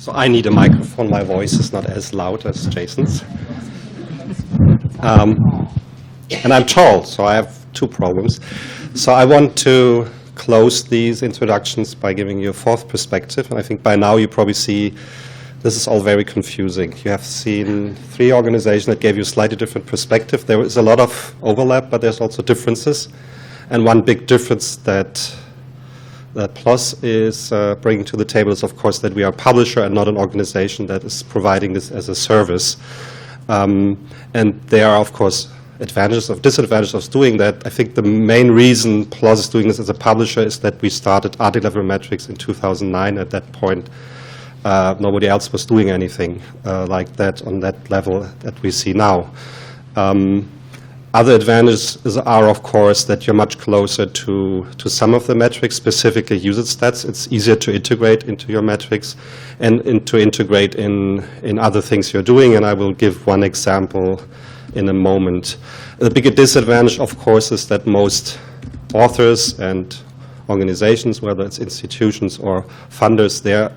So I need a microphone. My voice is not as loud as Jason's. And I'm tall, so I have two problems. So I want to close these introductions by giving you a fourth perspective. And I think by now you probably see this is all very confusing. You have seen three organizations that gave you a slightly different perspective. There is a lot of overlap, but there's also differences. And one big difference that PLOS is bringing to the table is, of course, that we are a publisher and not an organization that is providing this as a service. And there are, of course, advantages of disadvantages of doing that. I think the main reason PLOS is doing this as a publisher is that we started article level metrics in 2009. At that point, nobody else was doing anything like that on that level that we see now. Other advantages are, of course, that you're much closer to some of the metrics, specifically usage stats. It's easier to integrate into your metrics and to integrate in other things you're doing, and I will give one example in a moment. The bigger disadvantage, of course, is that most authors and organizations, whether it's institutions or funders, they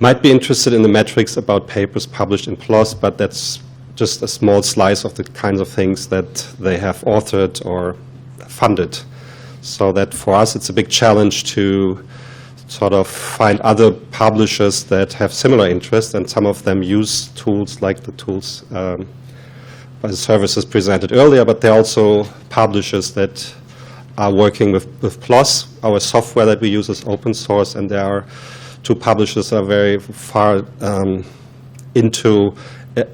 might be interested in the metrics about papers published in PLOS, but that's just a small slice of the kinds of things that they have authored or funded. So that for us it's a big challenge to sort of find other publishers that have similar interests, and some of them use tools like the tools by the services presented earlier, but they're also publishers that are working with PLOS. Our software that we use is open source, and there are two publishers that are very far into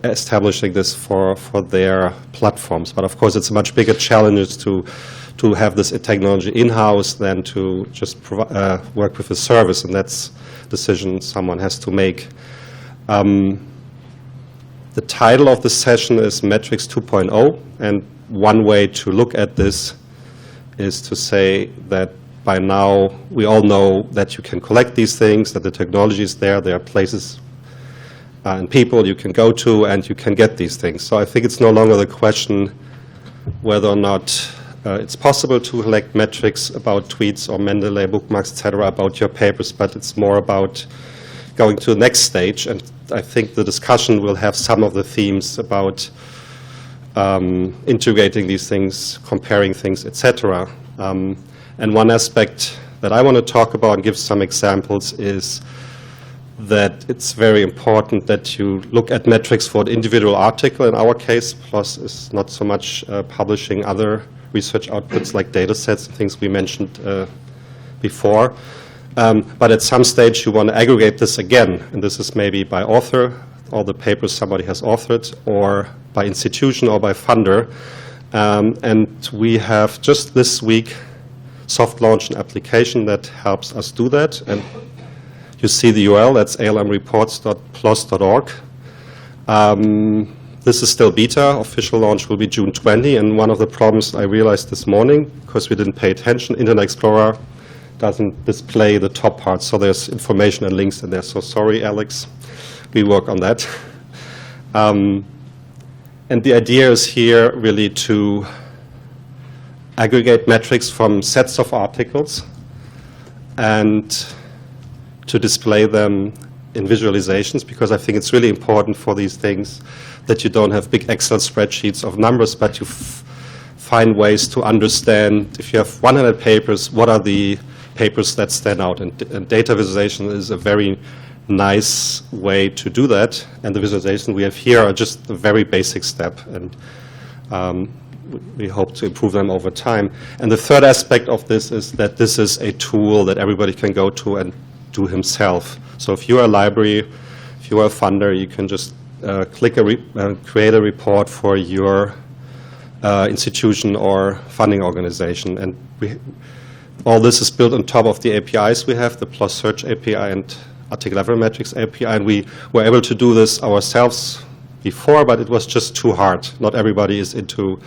establishing this for their platforms. But of course, it's a much bigger challenge to have this technology in-house than to just work with a service, and that's a decision someone has to make. The title of the session is Metrics 2.0, and one way to look at this is to say that by now we all know that you can collect these things, that the technology is there, there are places and people you can go to, and you can get these things. So I think it's no longer the question whether or not it's possible to collect metrics about tweets or Mendeley bookmarks, etc., about your papers, but it's more about going to the next stage. And I think the discussion will have some of the themes about integrating these things, comparing things, etc. And one aspect that I want to talk about and give some examples is that it's very important that you look at metrics for the individual article. In our case, PLOS is not so much publishing other research outputs like data sets and things we mentioned before. But at some stage you want to aggregate this again, and this is maybe by author, all the papers somebody has authored, or by institution or by funder. And we have just this week soft launched an application that helps us do that. And you see the URL, that's almreports.plos.org. This is still beta. Official launch will be June 20. And one of the problems I realized this morning, because we didn't pay attention, Internet Explorer doesn't display the top part. So there's information and links in there. So sorry, Alex. We work on that. And the idea is here really to aggregate metrics from sets of articles and to display them in visualizations, because I think it's really important for these things that you don't have big Excel spreadsheets of numbers, but you find ways to understand, if you have 100 papers, what are the papers that stand out? And data visualization is a very nice way to do that, and the visualization we have here are just a very basic step, and we hope to improve them over time. And the third aspect of this is that this is a tool that everybody can go to and do himself. So if you're a library, if you're a funder, you can just create a report for your institution or funding organization. And all this is built on top of the APIs we have, the PLOS Search API and Article Level Metrics API. And we were able to do this ourselves before, but it was just too hard. Not everybody is into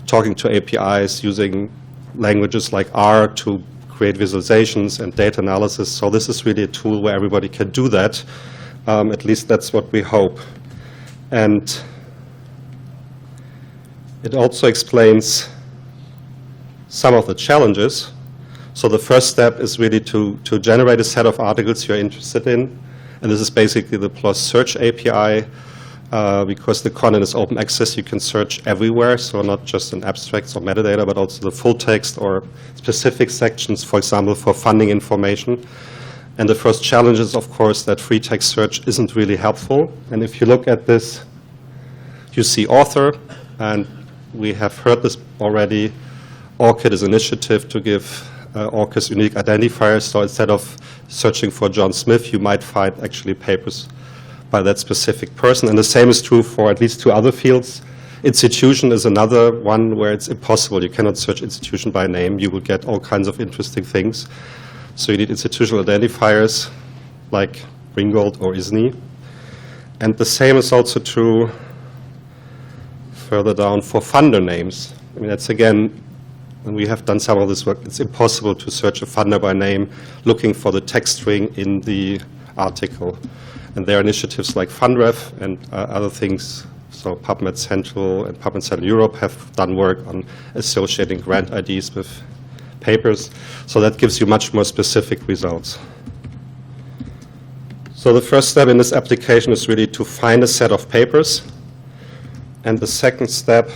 talking to APIs, using languages like R to create visualizations and data analysis. So this is really a tool where everybody can do that. At least that's what we hope. And it also explains some of the challenges. So the first step is really to generate a set of articles you're interested in, And this is basically the PLOS search API. Because the content is open access, you can search everywhere, so not just in abstracts or metadata, but also the full text or specific sections, for example, for funding information. And the first challenge is, of course, that free text search isn't really helpful. And if you look at this, you see author, and we have heard this already. ORCID is an initiative to give ORCID's unique identifiers, so instead of searching for John Smith, you might find actually papers by that specific person. And the same is true for at least 2 other fields. Institution is another one where it's impossible. You cannot search institution by name. You will get all kinds of interesting things. So you need institutional identifiers like Ringgold or ISNI. And the same is also true further down for funder names. I mean, that's again, when we have done some of this work, it's impossible to search a funder by name looking for the text string in the article. And there are initiatives like FundRef and other things. So PubMed Central and PubMed Central Europe have done work on associating grant IDs with papers. So that gives you much more specific results. So the first step in this application is really to find a set of papers. And the second step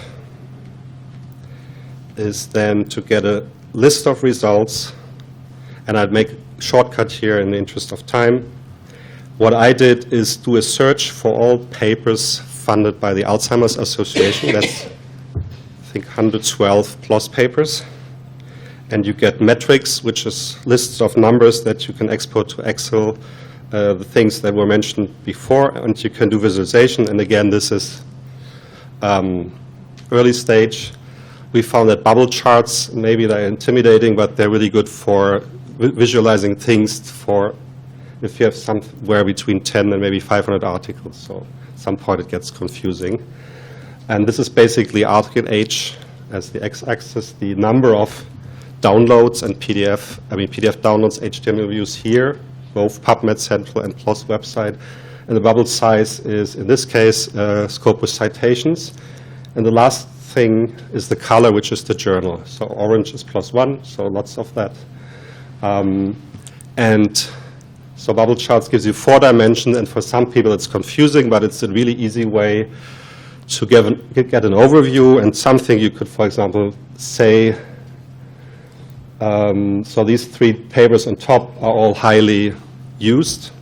is then to get a list of results. And I'd make a shortcut here in the interest of time. What I did is do a search for all papers funded by the Alzheimer's Association. That's, I think, 112 PLOS papers. And you get metrics, which is lists of numbers that you can export to Excel, the things that were mentioned before, and you can do visualization. And again, this is early stage. We found that bubble charts, maybe they're intimidating, but they're really good for visualizing things for if you have somewhere between 10 and maybe 500 articles. So at some point it gets confusing. And this is basically article age as the x-axis, the number of downloads and PDF downloads, HTML views here, both PubMed Central and PLOS website. And the bubble size is, in this case, Scopus citations. And the last thing is the color, which is the journal. So orange is +1, so lots of that. So bubble charts gives you 4 dimensions, and for some people it's confusing, but it's a really easy way to get an overview and something you could, for example, say, so these 3 papers on top are all highly used,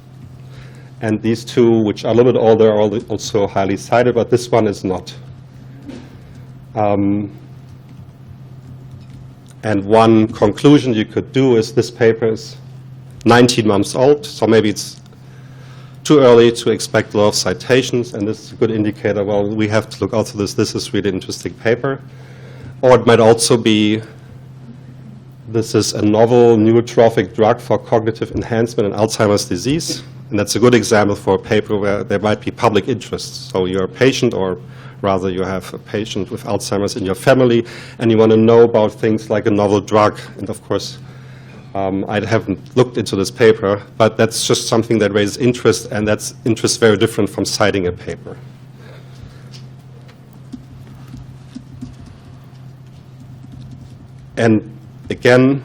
and these 2, which are a little bit older, are also highly cited, but this one is not. And one conclusion you could do is this paper is 19 months old, so maybe it's too early to expect a lot of citations, and this is a good indicator, well, we have to look out for this. This is really an interesting paper. Or it might also be, this is a novel neurotrophic drug for cognitive enhancement in Alzheimer's disease, and that's a good example for a paper where there might be public interest. So you're a patient, or rather you have a patient with Alzheimer's in your family, and you want to know about things like a novel drug, and of course, I haven't looked into this paper, but that's just something that raises interest, and that's interest very different from citing a paper. And again,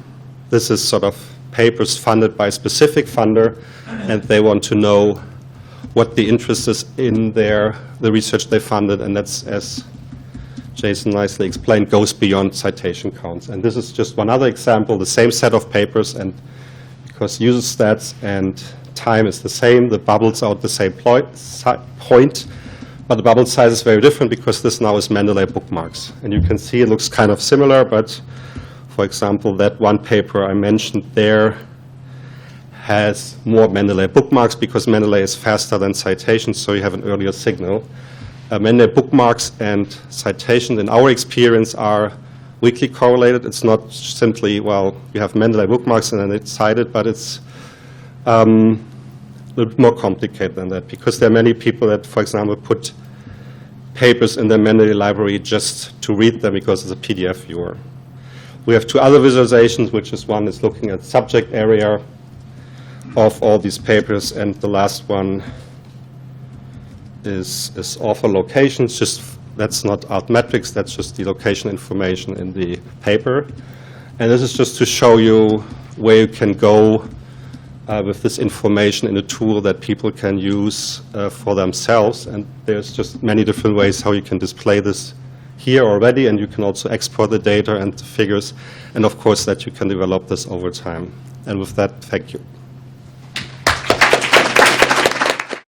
this is sort of papers funded by a specific funder, and they want to know what the interest is in the research they funded, and that's, as Jason nicely explained, goes beyond citation counts. And this is just one other example, the same set of papers, and because user stats and time is the same, the bubbles are at the same point, but the bubble size is very different because this now is Mendeley bookmarks. And you can see it looks kind of similar, but for example, that one paper I mentioned there has more Mendeley bookmarks because Mendeley is faster than citations, so you have an earlier signal. Mendeley bookmarks and citations, in our experience, are weakly correlated. It's not simply, well, you have Mendeley bookmarks and then it's cited, but it's a little bit more complicated than that because there are many people that, for example, put papers in their Mendeley library just to read them because it's a PDF viewer. We have 2 other visualizations, which is one is looking at subject area of all these papers, and the last one is author locations. Just that's not altmetrics, that's just the location information in the paper. And this is just to show you where you can go with this information in a tool that people can use for themselves. And there's just many different ways how you can display this here already, and you can also export the data and the figures, and of course that you can develop this over time. And with that, thank you.